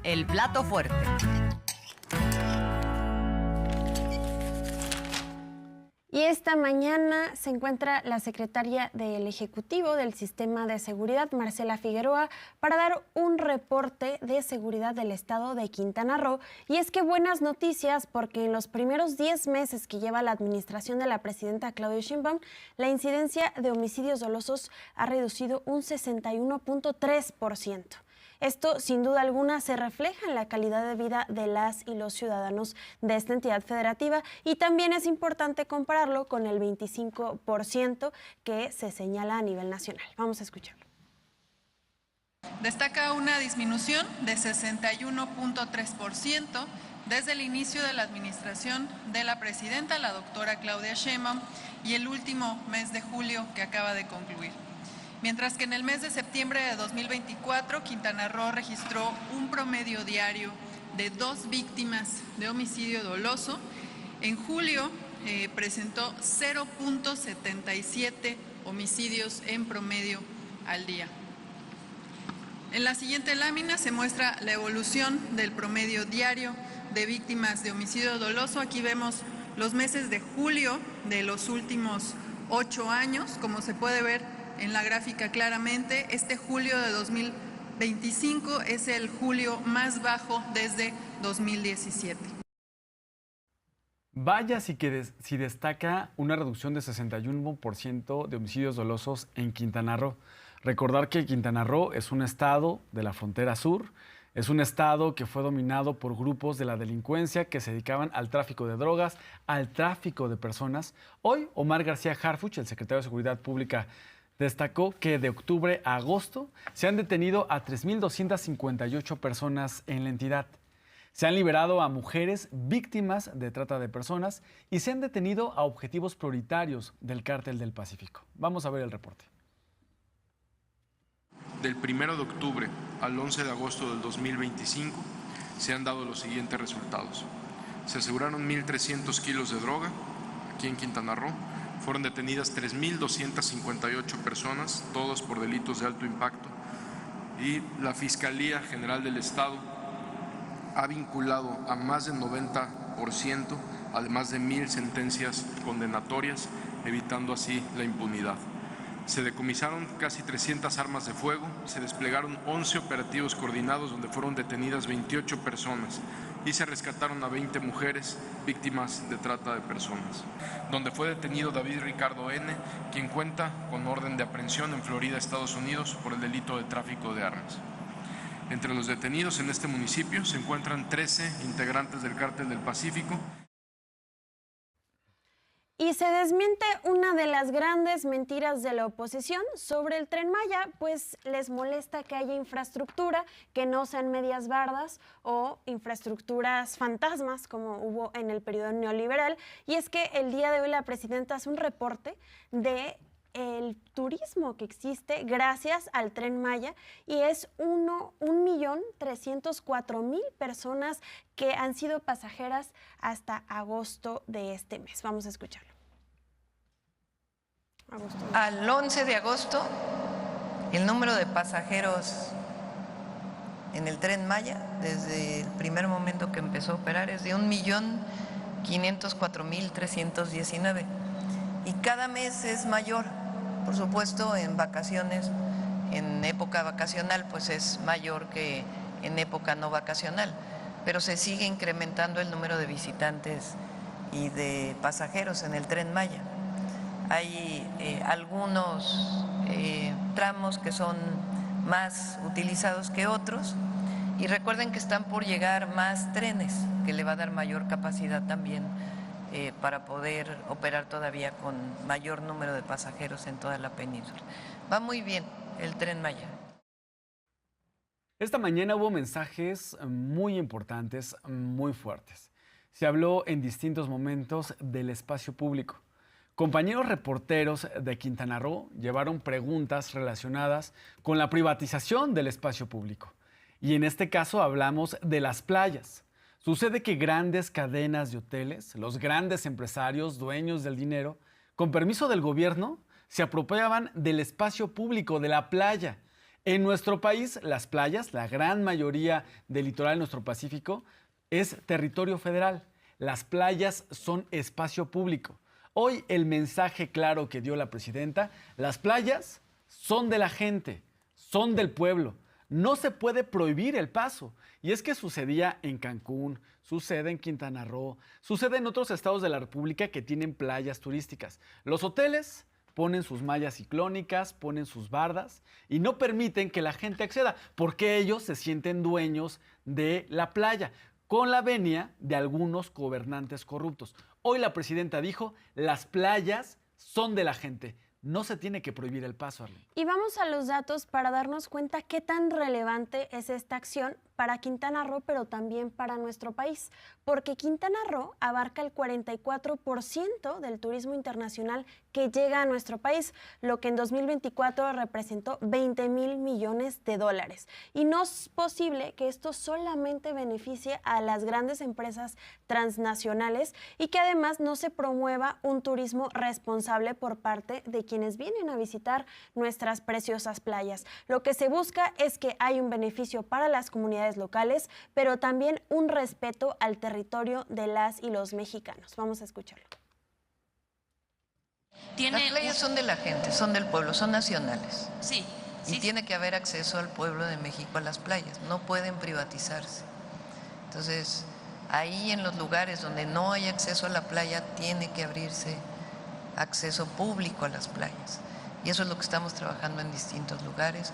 el plato fuerte. Y esta mañana se encuentra la secretaria del Ejecutivo del Sistema de Seguridad, Marcela Figueroa, para dar un reporte de seguridad del estado de Quintana Roo. Y es que buenas noticias, porque en los primeros 10 meses que lleva la administración de la presidenta Claudia Sheinbaum, la incidencia de homicidios dolosos ha reducido un 61.3%. Esto, sin duda alguna, se refleja en la calidad de vida de las y los ciudadanos de esta entidad federativa, y también es importante compararlo con el 25% que se señala a nivel nacional. Vamos a escucharlo. Destaca una disminución de 61.3% desde el inicio de la administración de la presidenta, la doctora Claudia Sheinbaum, y el último mes de julio que acaba de concluir. Mientras que en el mes de septiembre de 2024, Quintana Roo registró un promedio diario de 2 víctimas de homicidio doloso, en julio presentó 0.77 homicidios en promedio al día. En la siguiente lámina se muestra la evolución del promedio diario de víctimas de homicidio doloso. Aquí vemos los meses de julio de los últimos 8 años, como se puede ver en la gráfica claramente. Este julio de 2025 es el julio más bajo desde 2017. Vaya si destaca una reducción de 61% de homicidios dolosos en Quintana Roo. Recordar que Quintana Roo es un estado de la frontera sur, es un estado que fue dominado por grupos de la delincuencia que se dedicaban al tráfico de drogas, al tráfico de personas. Hoy, Omar García Harfuch, el secretario de Seguridad Pública, destacó que de octubre a agosto se han detenido a 3.258 personas en la entidad. Se han liberado a mujeres víctimas de trata de personas y se han detenido a objetivos prioritarios del Cártel del Pacífico. Vamos a ver el reporte. Del 1 de octubre al 11 de agosto del 2025 se han dado los siguientes resultados. Se aseguraron 1.300 kilos de droga aquí en Quintana Roo. Fueron detenidas 3.258 personas, todos por delitos de alto impacto, y la Fiscalía General del Estado ha vinculado a más del 90%, además de 1.000 sentencias condenatorias, evitando así la impunidad. Se decomisaron casi 300 armas de fuego, se desplegaron 11 operativos coordinados donde fueron detenidas 28 personas y se rescataron a 20 mujeres víctimas de trata de personas, donde fue detenido David Ricardo N., quien cuenta con orden de aprehensión en Florida, Estados Unidos, por el delito de tráfico de armas. Entre los detenidos en este municipio se encuentran 13 integrantes del Cártel del Pacífico. Y se desmiente una de las grandes mentiras de la oposición sobre el Tren Maya, pues les molesta que haya infraestructura, que no sean medias bardas o infraestructuras fantasmas como hubo en el periodo neoliberal. Y es que el día de hoy la presidenta hace un reporte de el turismo que existe gracias al Tren Maya, y es 1.304.000 personas que han sido pasajeras hasta agosto de este mes. Vamos a escucharlo. Al 11 de agosto, el número de pasajeros en el Tren Maya, desde el primer momento que empezó a operar, es de 1.504.319, y cada mes es mayor. Por supuesto, en vacaciones, en época vacacional, pues es mayor que en época no vacacional, pero se sigue incrementando el número de visitantes y de pasajeros en el Tren Maya. Hay algunos tramos que son más utilizados que otros, y recuerden que están por llegar más trenes, que le va a dar mayor capacidad también para poder operar todavía con mayor número de pasajeros en toda la península. Va muy bien el Tren Maya. Esta mañana hubo mensajes muy importantes, muy fuertes. Se habló en distintos momentos del espacio público. Compañeros reporteros de Quintana Roo llevaron preguntas relacionadas con la privatización del espacio público. Y en este caso hablamos de las playas. Sucede que grandes cadenas de hoteles, los grandes empresarios, dueños del dinero, con permiso del gobierno, se apropiaban del espacio público, de la playa. En nuestro país, las playas, la gran mayoría del litoral de nuestro Pacífico, es territorio federal. Las playas son espacio público. Hoy el mensaje claro que dio la presidenta, las playas son de la gente, son del pueblo. No se puede prohibir el paso. Y es que sucedía en Cancún, sucede en Quintana Roo, sucede en otros estados de la República que tienen playas turísticas. Los hoteles ponen sus mallas ciclónicas, ponen sus bardas y no permiten que la gente acceda porque ellos se sienten dueños de la playa, con la venia de algunos gobernantes corruptos. Hoy la presidenta dijo, las playas son de la gente. No se tiene que prohibir el paso, Arlene. Y vamos a los datos para darnos cuenta qué tan relevante es esta acción para Quintana Roo, pero también para nuestro país, porque Quintana Roo abarca el 44% del turismo internacional que llega a nuestro país, lo que en 2024 representó 20,000 millones de dólares. Y no es posible que esto solamente beneficie a las grandes empresas transnacionales y que además no se promueva un turismo responsable por parte de quienes vienen a visitar nuestras preciosas playas. Lo que se busca es que haya un beneficio para las comunidades locales, pero también un respeto al territorio de las y los mexicanos. Vamos a escucharlo. Las playas son de la gente, son del pueblo, son nacionales. Sí. Y tiene que haber acceso al pueblo de México a las playas, no pueden privatizarse. Entonces, ahí en los lugares donde no hay acceso a la playa, tiene que abrirse acceso público a las playas. Y eso es lo que estamos trabajando en distintos lugares.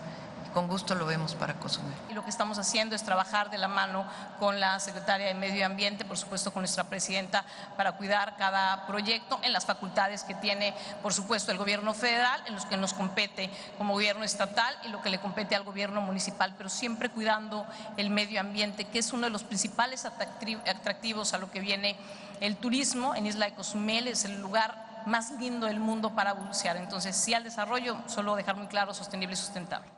Con gusto lo vemos para Cozumel. Y lo que estamos haciendo es trabajar de la mano con la Secretaria de Medio Ambiente, por supuesto con nuestra presidenta, para cuidar cada proyecto en las facultades que tiene, por supuesto, el gobierno federal, en los que nos compete como gobierno estatal y lo que le compete al gobierno municipal, pero siempre cuidando el medio ambiente, que es uno de los principales atractivos a lo que viene el turismo. En Isla de Cozumel es el lugar más lindo del mundo para bucear. Entonces, sí al desarrollo, solo dejar muy claro, sostenible y sustentable.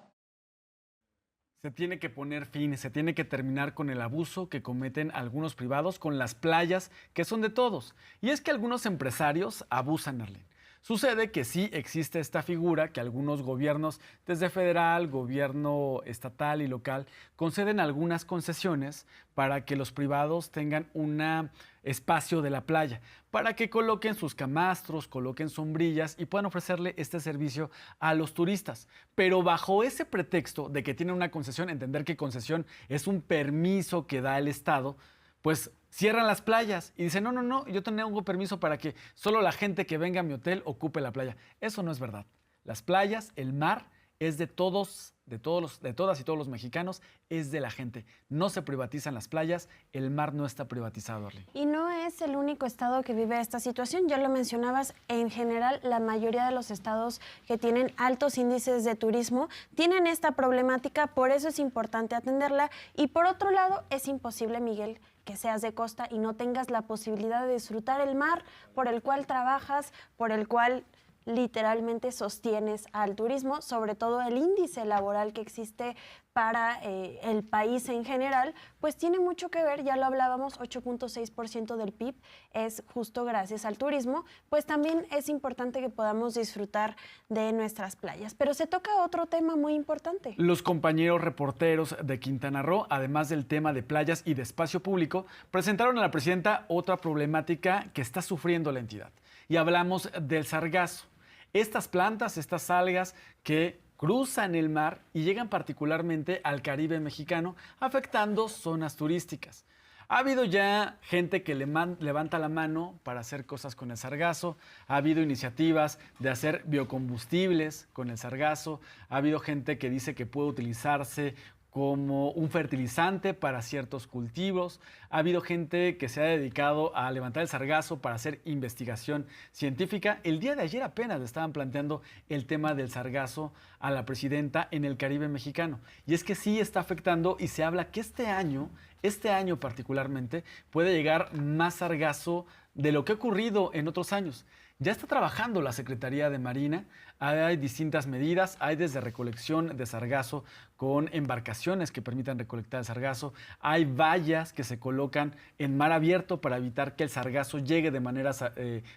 Se tiene que poner fin, se tiene que terminar con el abuso que cometen algunos privados con las playas que son de todos. Y es que algunos empresarios abusan, Arlene. Sucede que sí existe esta figura que algunos gobiernos, desde federal, gobierno estatal y local, conceden algunas concesiones para que los privados tengan un espacio de la playa, para que coloquen sus camastros, coloquen sombrillas y puedan ofrecerle este servicio a los turistas. Pero bajo ese pretexto de que tienen una concesión, entender que concesión es un permiso que da el Estado, pues cierran las playas y dicen, no, yo tengo permiso para que solo la gente que venga a mi hotel ocupe la playa. Eso no es verdad. Las playas, el mar, es de todas y todos los mexicanos, es de la gente. No se privatizan las playas, el mar no está privatizado, Arlene. Y no es el único estado que vive esta situación, ya lo mencionabas, en general la mayoría de los estados que tienen altos índices de turismo tienen esta problemática, por eso es importante atenderla. Y por otro lado, es imposible, Miguel, que seas de costa y no tengas la posibilidad de disfrutar el mar por el cual trabajas, por el cual literalmente sostienes al turismo, sobre todo el índice laboral que existe para el país en general, pues tiene mucho que ver, ya lo hablábamos, 8.6% del PIB es justo gracias al turismo, pues también es importante que podamos disfrutar de nuestras playas. Pero se toca otro tema muy importante. Los compañeros reporteros de Quintana Roo, además del tema de playas y de espacio público, presentaron a la presidenta otra problemática que está sufriendo la entidad. Y hablamos del sargazo. Estas plantas, estas algas que cruzan el mar y llegan particularmente al Caribe mexicano, afectando zonas turísticas. Ha habido ya gente que levanta la mano para hacer cosas con el sargazo, ha habido iniciativas de hacer biocombustibles con el sargazo, ha habido gente que dice que puede utilizarse como un fertilizante para ciertos cultivos. Ha habido gente que se ha dedicado a levantar el sargazo para hacer investigación científica. El día de ayer apenas le estaban planteando el tema del sargazo a la presidenta en el Caribe mexicano. Y es que sí está afectando y se habla que este año particularmente, puede llegar más sargazo de lo que ha ocurrido en otros años. Ya está trabajando la Secretaría de Marina, hay distintas medidas, hay desde recolección de sargazo con embarcaciones que permitan recolectar el sargazo, hay vallas que se colocan en mar abierto para evitar que el sargazo llegue de manera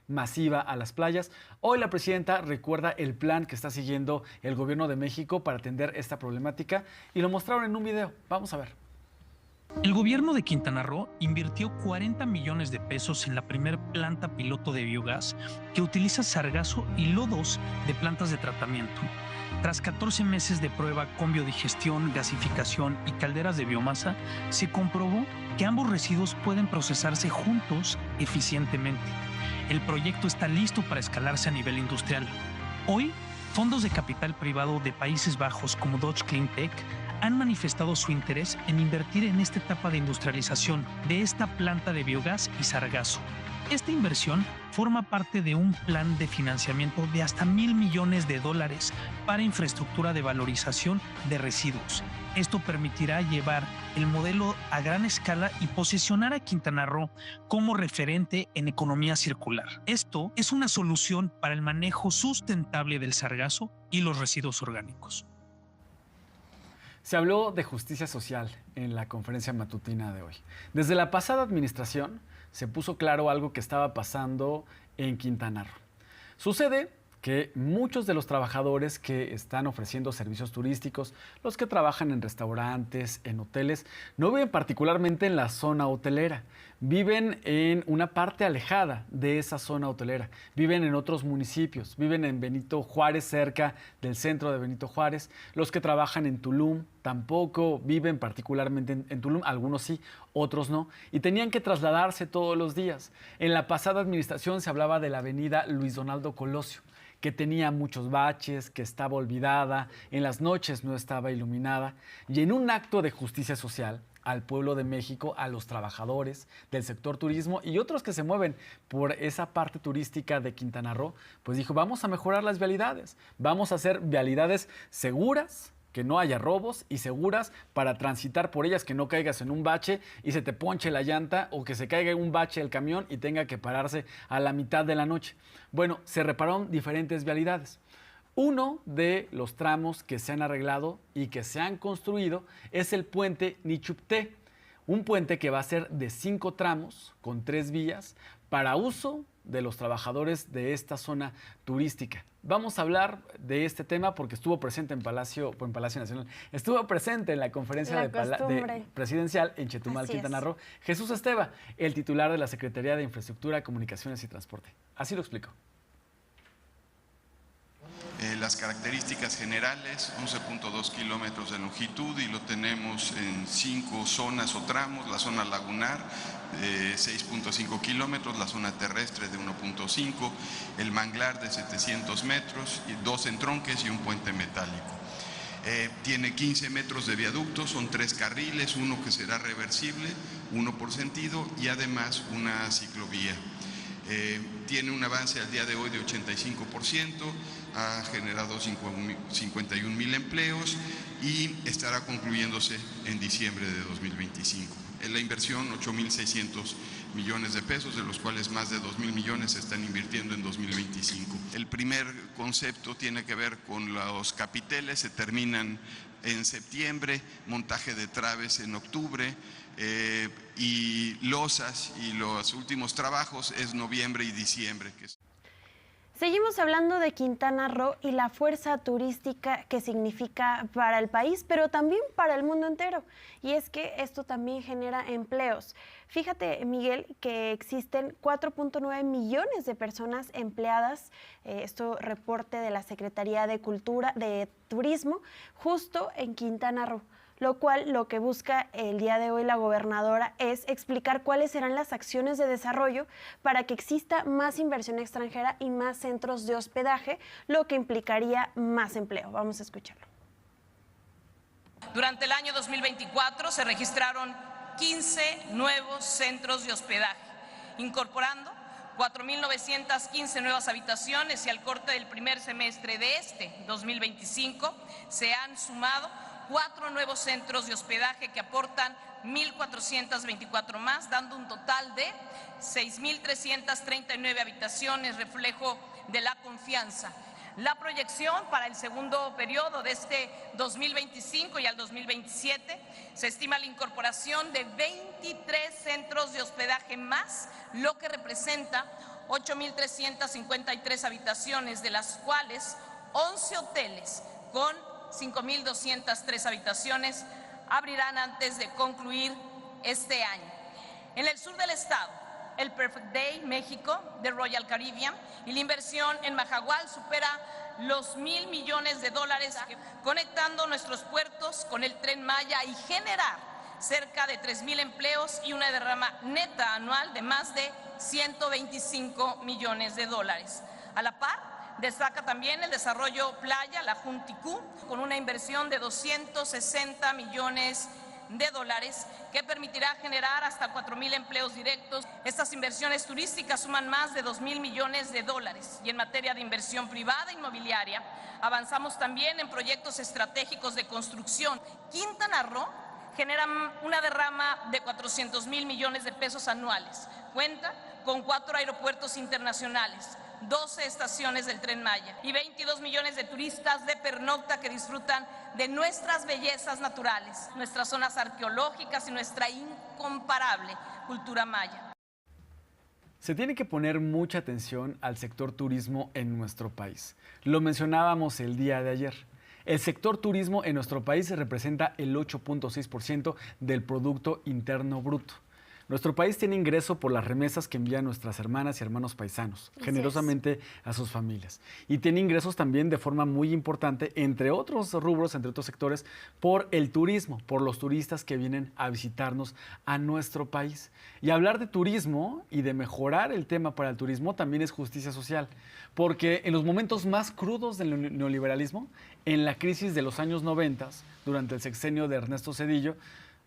masiva a las playas. Hoy la presidenta recuerda el plan que está siguiendo el gobierno de México para atender esta problemática y lo mostraron en un video. Vamos a ver. El gobierno de Quintana Roo invirtió 40 millones de pesos en la primer planta piloto de biogás que utiliza sargazo y lodos de plantas de tratamiento. Tras 14 meses de prueba con biodigestión, gasificación y calderas de biomasa, se comprobó que ambos residuos pueden procesarse juntos eficientemente. El proyecto está listo para escalarse a nivel industrial. Hoy, fondos de capital privado de Países Bajos como Dutch Clean Tech han manifestado su interés en invertir en esta etapa de industrialización de esta planta de biogás y sargazo. Esta inversión forma parte de un plan de financiamiento de hasta $1,000 millones para infraestructura de valorización de residuos. Esto permitirá llevar el modelo a gran escala y posicionar a Quintana Roo como referente en economía circular. Esto es una solución para el manejo sustentable del sargazo y los residuos orgánicos. Se habló de justicia social en la conferencia matutina de hoy. Desde la pasada administración se puso claro algo que estaba pasando en Quintana Roo. Sucede que muchos de los trabajadores que están ofreciendo servicios turísticos, los que trabajan en restaurantes, en hoteles, no viven particularmente en la zona hotelera, viven en una parte alejada de esa zona hotelera, viven en otros municipios, viven en Benito Juárez, cerca del centro de Benito Juárez. Los que trabajan en Tulum tampoco viven particularmente en Tulum, algunos sí, otros no, y tenían que trasladarse todos los días. En la pasada administración se hablaba de la avenida Luis Donaldo Colosio, que tenía muchos baches, que estaba olvidada, en las noches no estaba iluminada, y en un acto de justicia social al pueblo de México, a los trabajadores del sector turismo y otros que se mueven por esa parte turística de Quintana Roo, pues dijo, vamos a mejorar las vialidades, vamos a hacer vialidades seguras, que no haya robos y seguras para transitar por ellas, que no caigas en un bache y se te ponche la llanta o que se caiga en un bache el camión y tenga que pararse a la mitad de la noche. Bueno, se repararon diferentes vialidades. Uno de los tramos que se han arreglado y que se han construido es el puente Nichupté, un puente que va a ser de 5 tramos con 3 vías para uso de los trabajadores de esta zona turística. Vamos a hablar de este tema porque estuvo presente en Palacio Nacional, estuvo presente en la conferencia presidencial en Chetumal, Quintana Roo, Jesús Esteva, el titular de la Secretaría de Infraestructura, Comunicaciones y Transporte. Así lo explicó. Las características generales, 11.2 kilómetros de longitud y lo tenemos en 5 zonas o tramos, la zona lagunar, 6.5 kilómetros, la zona terrestre de 1.5, el manglar de 700 metros, 2 entronques y un puente metálico. Tiene 15 metros de viaducto, son 3 carriles, uno que será reversible, uno por sentido y además una ciclovía. Tiene un avance al día de hoy de 85%, ha generado 51,000 empleos y estará concluyéndose en diciembre de 2025. En la inversión, 8.600 millones de pesos, de los cuales más de 2.000 millones se están invirtiendo en 2025. El primer concepto tiene que ver con los capiteles, se terminan en septiembre, montaje de traves en octubre, y losas y los últimos trabajos es noviembre y diciembre. Seguimos hablando de Quintana Roo y la fuerza turística que significa para el país, pero también para el mundo entero. Y es que esto también genera empleos. Fíjate, Miguel, que existen 4.9 millones de personas empleadas, esto reporte de la Secretaría de Turismo, justo en Quintana Roo. Lo cual lo que busca el día de hoy la gobernadora es explicar cuáles serán las acciones de desarrollo para que exista más inversión extranjera y más centros de hospedaje, lo que implicaría más empleo. Vamos a escucharlo. Durante el año 2024 se registraron 15 nuevos centros de hospedaje, incorporando 4.915 nuevas habitaciones y al corte del primer semestre de este 2025 se han sumado 4 nuevos centros de hospedaje que aportan 1.424 más, dando un total de 6.339 habitaciones, reflejo de la confianza. La proyección para el segundo periodo de este 2025 y al 2027 se estima la incorporación de 23 centros de hospedaje más, lo que representa 8.353 habitaciones, de las cuales 11 hoteles con 5.203 habitaciones abrirán antes de concluir este año. En el sur del estado, el Perfect Day México de Royal Caribbean y la inversión en Majagual supera los $1.000 millones, conectando nuestros puertos con el Tren Maya y generar cerca de 3,000 empleos y una derrama neta anual de más de $125 millones. A la par, destaca también el desarrollo Playa La Junticú, con una inversión de $260 millones que permitirá generar hasta 4,000 empleos directos. Estas inversiones turísticas suman más de $2,000 millones. Y en materia de inversión privada inmobiliaria, avanzamos también en proyectos estratégicos de construcción. Quintana Roo genera una derrama de 400,000 millones de pesos anuales. Cuenta con 4 aeropuertos internacionales, 12 estaciones del Tren Maya y 22 millones de turistas de pernocta que disfrutan de nuestras bellezas naturales, nuestras zonas arqueológicas y nuestra incomparable cultura maya. Se tiene que poner mucha atención al sector turismo en nuestro país. Lo mencionábamos el día de ayer. El sector turismo en nuestro país representa el 8.6% del Producto Interno Bruto. Nuestro país tiene ingreso por las remesas que envían nuestras hermanas y hermanos paisanos, generosamente a sus familias. Y tiene ingresos también de forma muy importante, entre otros rubros, entre otros sectores, por el turismo, por los turistas que vienen a visitarnos a nuestro país. Y hablar de turismo y de mejorar el tema para el turismo también es justicia social, porque en los momentos más crudos del neoliberalismo, en la crisis de los años 90, durante el sexenio de Ernesto Zedillo,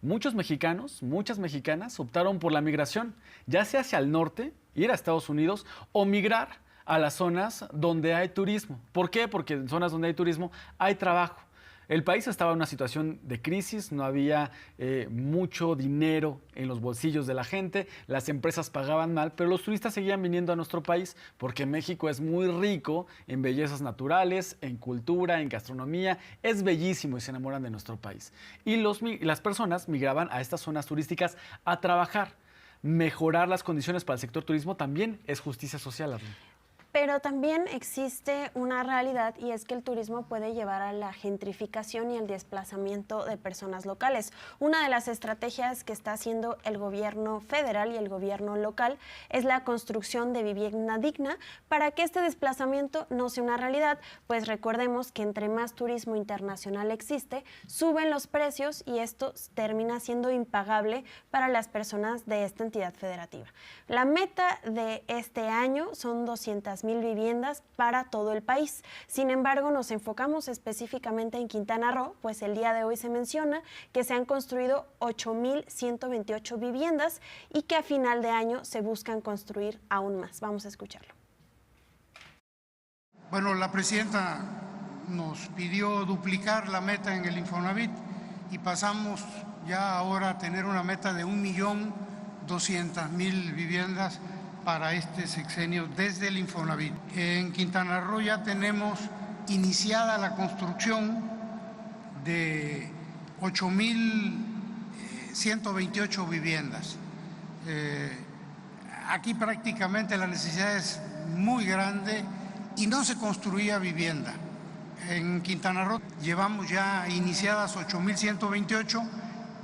muchos mexicanos, muchas mexicanas optaron por la migración, ya sea hacia el norte, ir a Estados Unidos, o migrar a las zonas donde hay turismo. ¿Por qué? Porque en zonas donde hay turismo hay trabajo. El país estaba en una situación de crisis, no había mucho dinero en los bolsillos de la gente, las empresas pagaban mal, pero los turistas seguían viniendo a nuestro país porque México es muy rico en bellezas naturales, en cultura, en gastronomía, es bellísimo y se enamoran de nuestro país. Y las personas migraban a estas zonas turísticas a trabajar. Mejorar las condiciones para el sector turismo también es justicia social, Arlene. Pero también existe una realidad, y es que el turismo puede llevar a la gentrificación y el desplazamiento de personas locales. Una de las estrategias que está haciendo el gobierno federal y el gobierno local es la construcción de vivienda digna para que este desplazamiento no sea una realidad, pues recordemos que entre más turismo internacional existe, suben los precios y esto termina siendo impagable para las personas de esta entidad federativa. La meta de este año son 200,000 viviendas para todo el país. Sin embargo, nos enfocamos específicamente en Quintana Roo, pues el día de hoy se menciona que se han construido 8,128 viviendas y que a final de año se buscan construir aún más. Vamos a escucharlo. Bueno, la presidenta nos pidió duplicar la meta en el Infonavit y pasamos ya ahora a tener una meta de 1,200,000 viviendas para este sexenio desde el Infonavit. En Quintana Roo ya tenemos iniciada la construcción de 8,128 viviendas. Aquí prácticamente la necesidad es muy grande y no se construía vivienda. En Quintana Roo llevamos ya iniciadas 8,128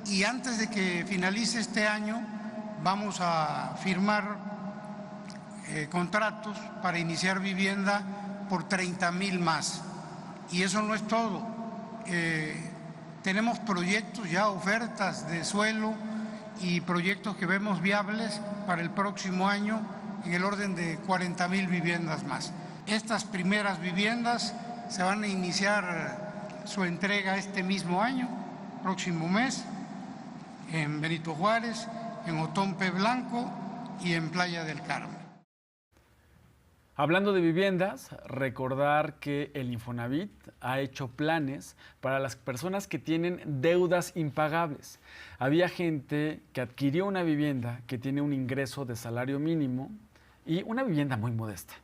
y antes de que finalice este año vamos a firmar contratos para iniciar vivienda por 30,000 más. Y eso no es todo. Tenemos proyectos ya, ofertas de suelo y proyectos que vemos viables para el próximo año en el orden de 40,000 viviendas más. Estas primeras viviendas se van a iniciar su entrega este mismo año, próximo mes, en Benito Juárez, en Otompe Blanco y en Playa del Carmen. Hablando de viviendas, recordar que el Infonavit ha hecho planes para las personas que tienen deudas impagables. Había gente que adquirió una vivienda que tiene un ingreso de salario mínimo y una vivienda muy modesta.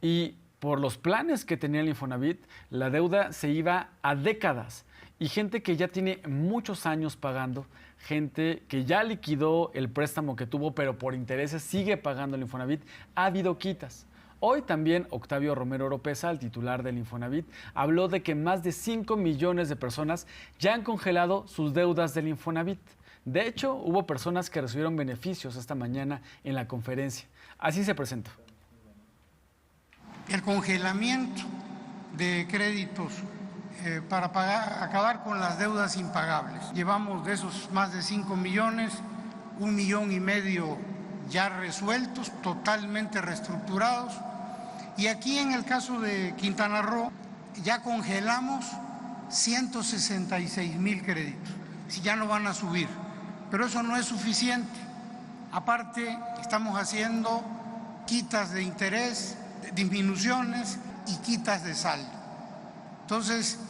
Y por los planes que tenía el Infonavit, la deuda se iba a décadas. Y gente que ya tiene muchos años pagando, gente que ya liquidó el préstamo que tuvo, pero por intereses sigue pagando el Infonavit, ha habido quitas. Hoy también Octavio Romero Oropeza, el titular del Infonavit, habló de que más de 5 millones de personas ya han congelado sus deudas del Infonavit. De hecho, hubo personas que recibieron beneficios esta mañana en la conferencia. Así se presentó. El congelamiento de créditos para acabar con las deudas impagables. Llevamos de esos más de 5 millones, 1,5 millones ya resueltos, totalmente reestructurados. Y aquí en el caso de Quintana Roo ya congelamos 166,000 créditos, si ya no van a subir. Pero eso no es suficiente. Aparte, estamos haciendo quitas de interés, disminuciones y quitas de saldo. Entonces,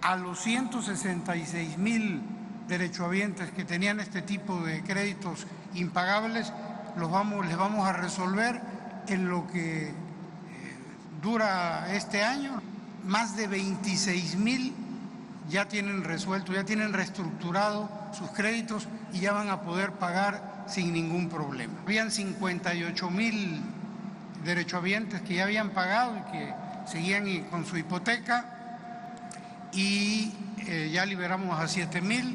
a los 166,000 derechohabientes que tenían este tipo de créditos impagables, les vamos a resolver en lo que dura este año. Más de 26,000 ya tienen resuelto, ya tienen reestructurado sus créditos y ya van a poder pagar sin ningún problema. Habían 58,000 derechohabientes que ya habían pagado y que seguían con su hipoteca y ya liberamos a 7,000.